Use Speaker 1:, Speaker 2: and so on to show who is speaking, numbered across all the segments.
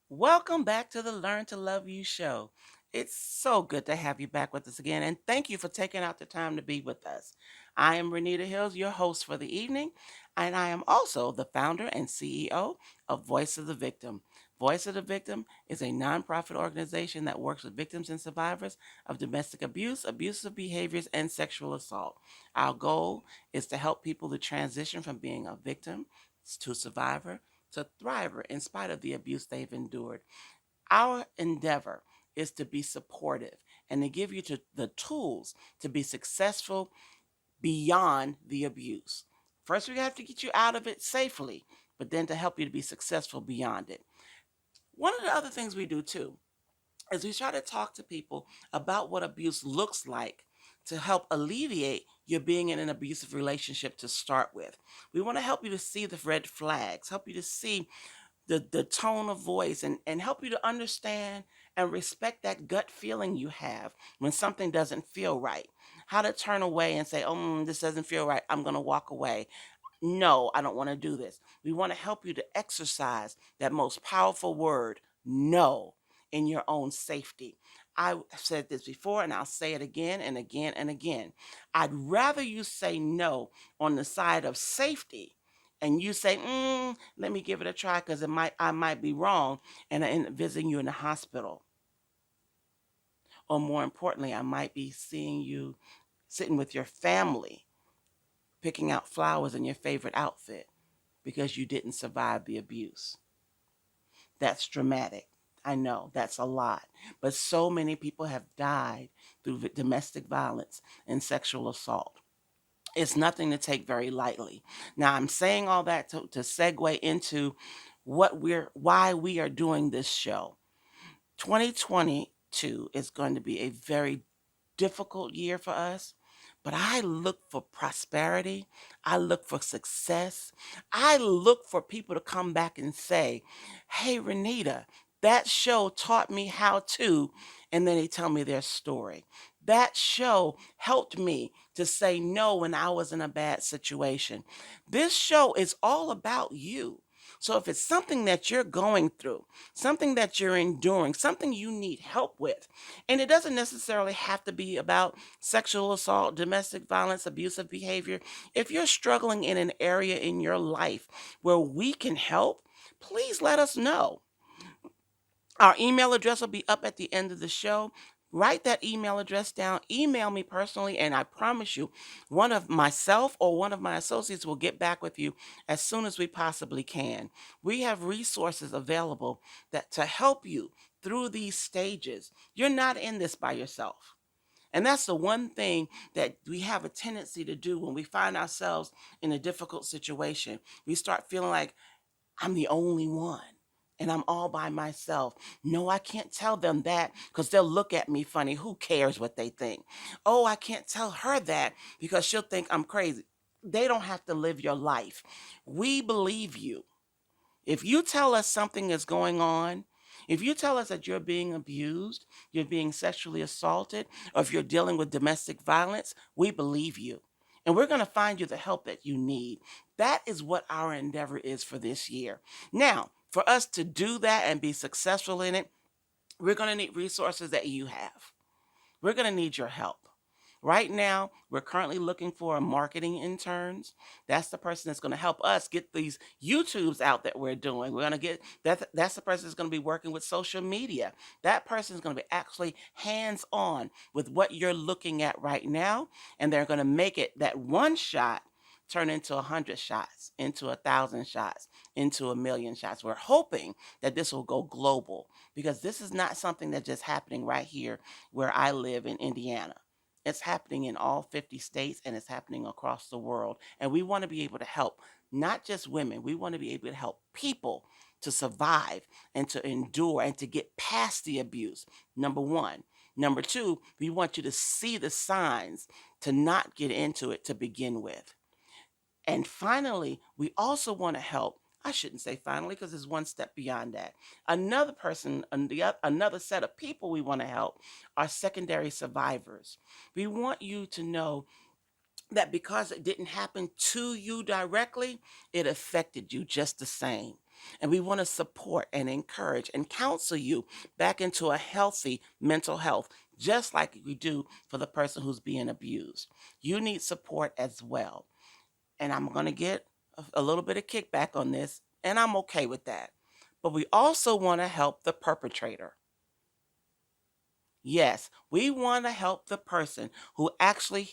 Speaker 1: Welcome back to the Learn to Love You show. It's so good to have you back with us again, and thank you for taking out the time to be with us. I am Renita Hills, your host for the evening, and I am also the founder and CEO of Voice of the Victim. Voice of the Victim is a nonprofit organization that works with victims and survivors of domestic abuse, abusive behaviors, and sexual assault. Our goal is to help people to transition from being a victim to survivor to thrive in spite of the abuse they've endured. Our endeavor is to be supportive and to give you the tools to be successful beyond the abuse. First, we have to get you out of it safely, but then to help you to be successful beyond it. One of the other things we do too is we try to talk to people about what abuse looks like to help alleviate your being in an abusive relationship to start with. We want to help you to see the red flags, help you to see the tone of voice and help you to understand and respect that gut feeling you have when something doesn't feel right. How to turn away and say, oh, this doesn't feel right. I'm going to walk away. No, I don't want to do this. We want to help you to exercise that most powerful word, no, in your own safety. I said this before and I'll say it again and again and again. I'd rather you say no on the side of safety and you say, let me give it a try because I might be wrong and I end up visiting you in the hospital. Or more importantly, I might be seeing you sitting with your family, picking out flowers in your favorite outfit because you didn't survive the abuse. That's dramatic. I know that's a lot. But so many people have died through domestic violence and sexual assault. It's nothing to take very lightly. Now, I'm saying all that to segue into why we are doing this show. 2022 is going to be a very difficult year for us, but I look for prosperity. I look for success. I look for people to come back and say, hey, Renita, that show taught me how to, and then they tell me their story. That show helped me to say no when I was in a bad situation. This show is all about you. So if it's something that you're going through, something that you're enduring, something you need help with, and it doesn't necessarily have to be about sexual assault, domestic violence, abusive behavior. If you're struggling in an area in your life where we can help, please let us know. Our email address will be up at the end of the show. Write that email address down. Email me personally, and I promise you, one of myself or one of my associates will get back with you as soon as we possibly can. We have resources available that to help you through these stages. You're not in this by yourself. And that's the one thing that we have a tendency to do when we find ourselves in a difficult situation. We start feeling like I'm the only one and I'm all by myself. No, I can't tell them that because they'll look at me funny. Who cares what they think? Oh, I can't tell her that because she'll think I'm crazy. They don't have to live your life. We believe you. If you tell us something is going on, if you tell us that you're being abused, you're being sexually assaulted, or if you're dealing with domestic violence, we believe you. And we're going to find you the help that you need. That is what our endeavor is for this year. Now, for us to do that and be successful in it, we're going to need resources that you have. We're going to need your help. Right now, we're currently looking for a marketing interns. That's the person that's going to help us get these YouTubes out that we're doing. We're going to get that's the person that's going to be working with social media. That person is going to be actually hands-on with what you're looking at right now, and they're going to make it that one shot turn into 100 shots, into 1,000 shots, into 1,000,000 shots. We're hoping that this will go global because this is not something that's just happening right here where I live in Indiana. It's happening in all 50 states and it's happening across the world. And we want to be able to help not just women, we want to be able to help people to survive and to endure and to get past the abuse. Number one. Number two, we want you to see the signs to not get into it to begin with. And finally, we also want to help. I shouldn't say finally because it's one step beyond that. Another person, another set of people we want to help are secondary survivors. We want you to know that because it didn't happen to you directly, it affected you just the same. And we want to support and encourage and counsel you back into a healthy mental health, just like we do for the person who's being abused. You need support as well. And I'm going to get a little bit of kickback on this, and I'm okay with that. But we also want to help the perpetrator. Yes, we want to help the person who actually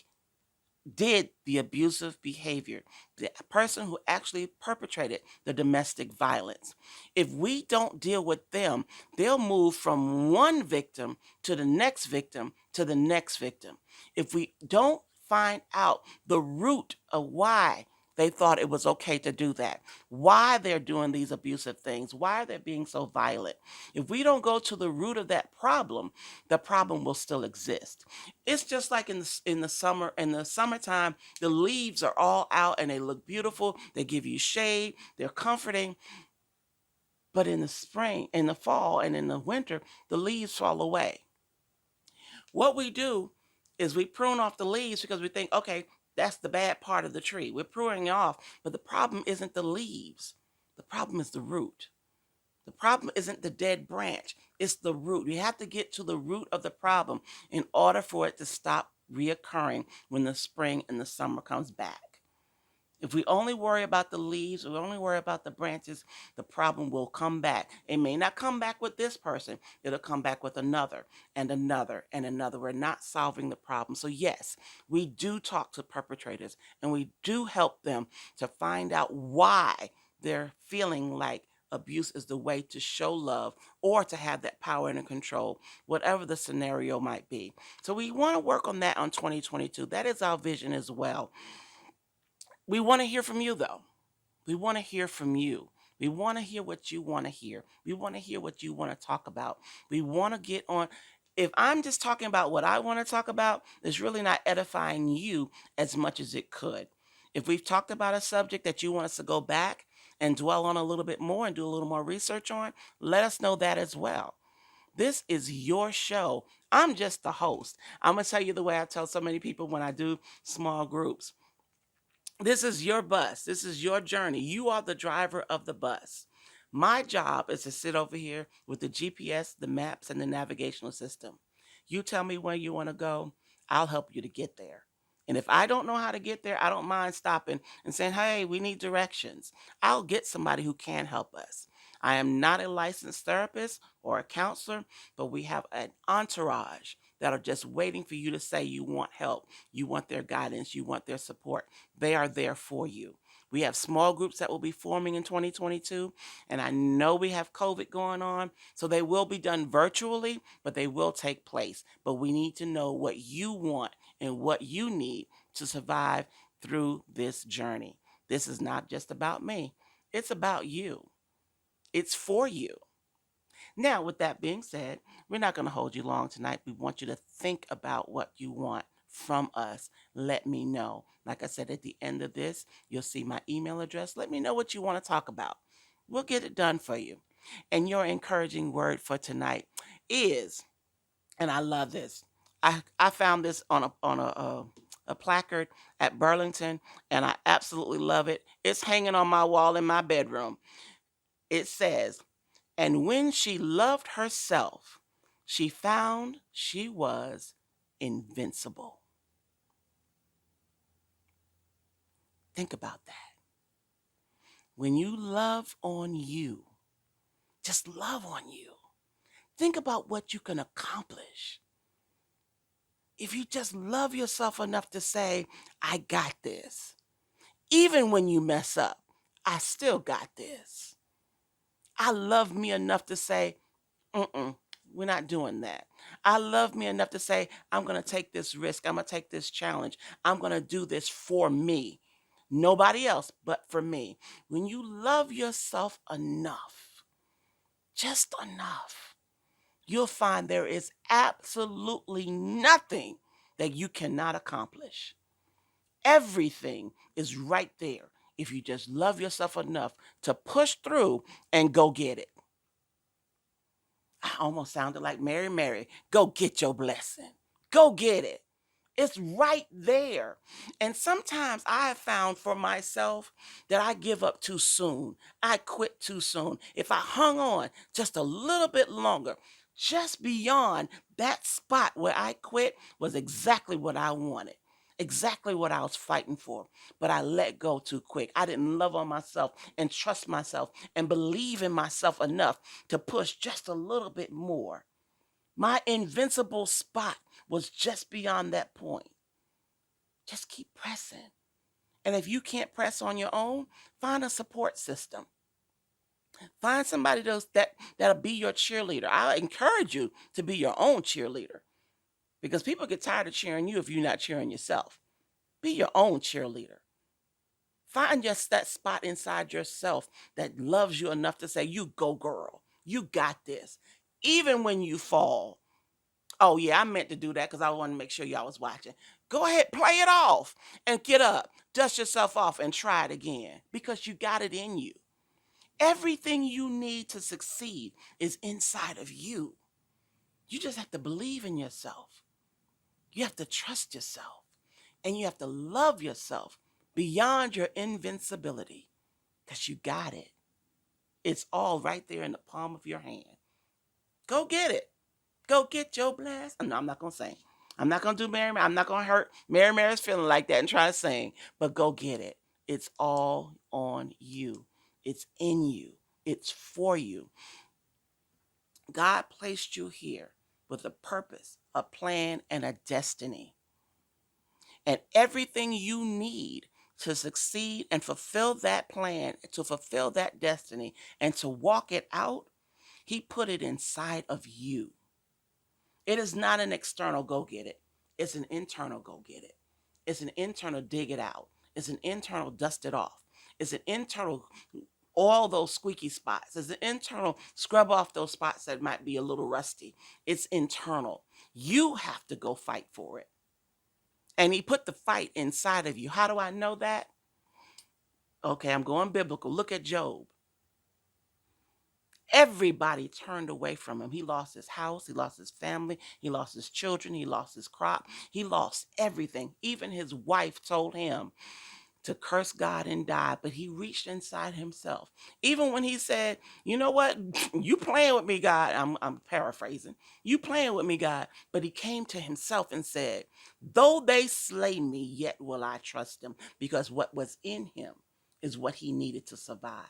Speaker 1: did the abusive behavior, the person who actually perpetrated the domestic violence. If we don't deal with them, they'll move from one victim to the next victim to the next victim. If we don't find out the root of why they thought it was okay to do that, why they're doing these abusive things, why they're being so violent. If we don't go to the root of that problem, the problem will still exist. It's just like in the summertime, the leaves are all out and they look beautiful. They give you shade, they're comforting. But in the spring, in the fall, and in the winter, the leaves fall away. What we do is we prune off the leaves because we think, okay, that's the bad part of the tree. We're pruning it off, but the problem isn't the leaves. The problem is the root. The problem isn't the dead branch, it's the root. We have to get to the root of the problem in order for it to stop reoccurring when the spring and the summer comes back. If we only worry about the leaves, we only worry about the branches, the problem will come back. It may not come back with this person, it'll come back with another and another and another. We're not solving the problem. So, yes, we do talk to perpetrators and we do help them to find out why they're feeling like abuse is the way to show love or to have that power and control, whatever the scenario might be. So, we want to work on that on 2022. That is our vision as well. We want to hear from you, though. We want to hear from you. We want to hear what you want to hear. We want to hear what you want to talk about. We want to get on. If I'm just talking about what I want to talk about, it's really not edifying you as much as it could. If we've talked about a subject that you want us to go back and dwell on a little bit more and do a little more research on, let us know that as well. This is your show. I'm just the host. I'm going to tell you the way I tell so many people when I do small groups. This is your bus. This is your journey. You are the driver of the bus. My job is to sit over here with the GPS, the maps, and the navigational system. You tell me where you want to go, I'll help you to get there. And if I don't know how to get there, I don't mind stopping and saying, hey, we need directions. I'll get somebody who can help us. I am not a licensed therapist or a counselor, but we have an entourage that are just waiting for you to say you want help, you want their guidance, you want their support. They are there for you. We have small groups that will be forming in 2022, and I know we have COVID going on, so they will be done virtually, but they will take place. But we need to know what you want and what you need to survive through this journey. This is not just about me, it's about you, it's for you. Now, with that being said, we're not going to hold you long tonight. We want you to think about what you want from us. Let me know. Like I said, at the end of this, you'll see my email address. Let me know what you want to talk about. We'll get it done for you. And your encouraging word for tonight is, and I love this. I found this on a placard at Burlington, and I absolutely love it. It's hanging on my wall in my bedroom. It says, and when she loved herself, she found she was invincible. Think about that. When you love on you, just love on you. Think about what you can accomplish. If you just love yourself enough to say, I got this. Even when you mess up, I still got this. I love me enough to say, mm-mm, we're not doing that. I love me enough to say, I'm going to take this risk. I'm going to take this challenge. I'm going to do this for me. Nobody else but for me. When you love yourself enough, just enough, you'll find there is absolutely nothing that you cannot accomplish. Everything is right there if you just love yourself enough to push through and go get it. I almost sounded like Mary Mary. Go get your blessing. Go get it. It's right there. And sometimes I have found for myself that I give up too soon. I quit too soon. If I hung on just a little bit longer, just beyond that spot where I quit was exactly what I wanted. Exactly what I was fighting for. But I let go too quick. I didn't love on myself and trust myself and believe in myself enough to push just a little bit more. My invincible spot was just beyond that point. Just keep pressing. And if you can't press on your own, find a support system. Find somebody that'll be your cheerleader. I encourage you to be your own cheerleader because people get tired of cheering you if you're not cheering yourself. Be your own cheerleader. Find just that spot inside yourself that loves you enough to say, you go, girl. You got this. Even when you fall. Oh, yeah, I meant to do that because I wanted to make sure y'all was watching. Go ahead, play it off and get up. Dust yourself off and try it again because you got it in you. Everything you need to succeed is inside of you. You just have to believe in yourself. You have to trust yourself. And you have to love yourself beyond your invincibility because you got it. It's all right there in the palm of your hand. Go get it. Go get your blast. No, I'm not going to sing. I'm not going to do Mary Mary. I'm not going to hurt Mary Mary's feeling like that and try to sing. But go get it. It's all on you. It's in you. It's for you. God placed you here with a purpose, a plan, and a destiny. And everything you need to succeed and fulfill that plan, to fulfill that destiny, and to walk it out, He put it inside of you. It is not an external go get it. It's an internal go get it. It's an internal dig it out. It's an internal dust it off. It's an internal all those squeaky spots. It's an internal scrub off those spots that might be a little rusty. It's internal. You have to go fight for it. And He put the fight inside of you. How do I know that? Okay, I'm going biblical. Look at Job. Everybody turned away from him. He lost his house. He lost his family. He lost his children. He lost his crop. He lost everything. Even his wife told him to curse God and die, but he reached inside himself. Even when he said, you know what? You playing with me, God. I'm paraphrasing. You playing with me, God. But he came to himself and said, though they slay me, yet will I trust them, because what was in him is what he needed to survive.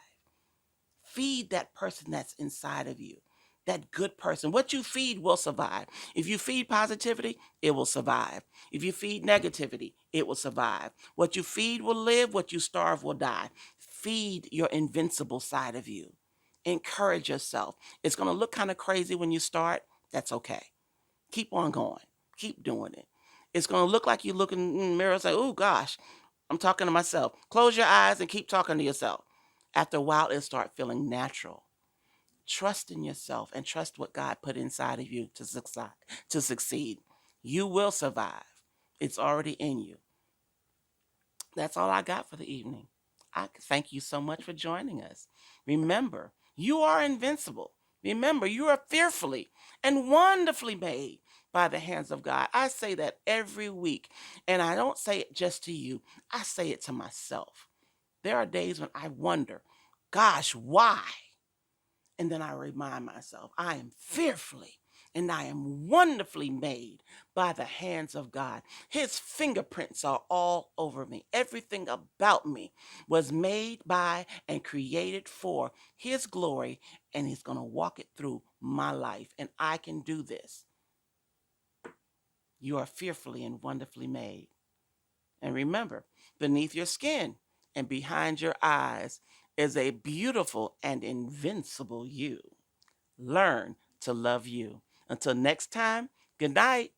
Speaker 1: Feed that person that's inside of you, that good person. What you feed will survive. If you feed positivity, it will survive. If you feed negativity, it will survive. What you feed will live. What you starve will die. Feed your invincible side of you. Encourage yourself. It's going to look kind of crazy when you start. That's okay. Keep on going. Keep doing it. It's going to look like you look in the mirror and say, oh gosh, I'm talking to myself. Close your eyes and keep talking to yourself. After a while, it'll start feeling natural. Trust in yourself and trust what God put inside of you to succeed. You will survive. It's already in you. That's all I got for the evening. I thank you so much for joining us. Remember, you are invincible. Remember, you are fearfully and wonderfully made by the hands of God. I say that every week, and I don't say it just to you. I say it to myself. There are days when I wonder, gosh, why? And then I remind myself, I am fearfully and I am wonderfully made by the hands of God. His fingerprints are all over me. Everything about me was made by and created for His glory, and He's going to walk it through my life. And I can do this. You are fearfully and wonderfully made. And remember, beneath your skin and behind your eyes is a beautiful and invincible you. Learn to love you. Until next time, good night.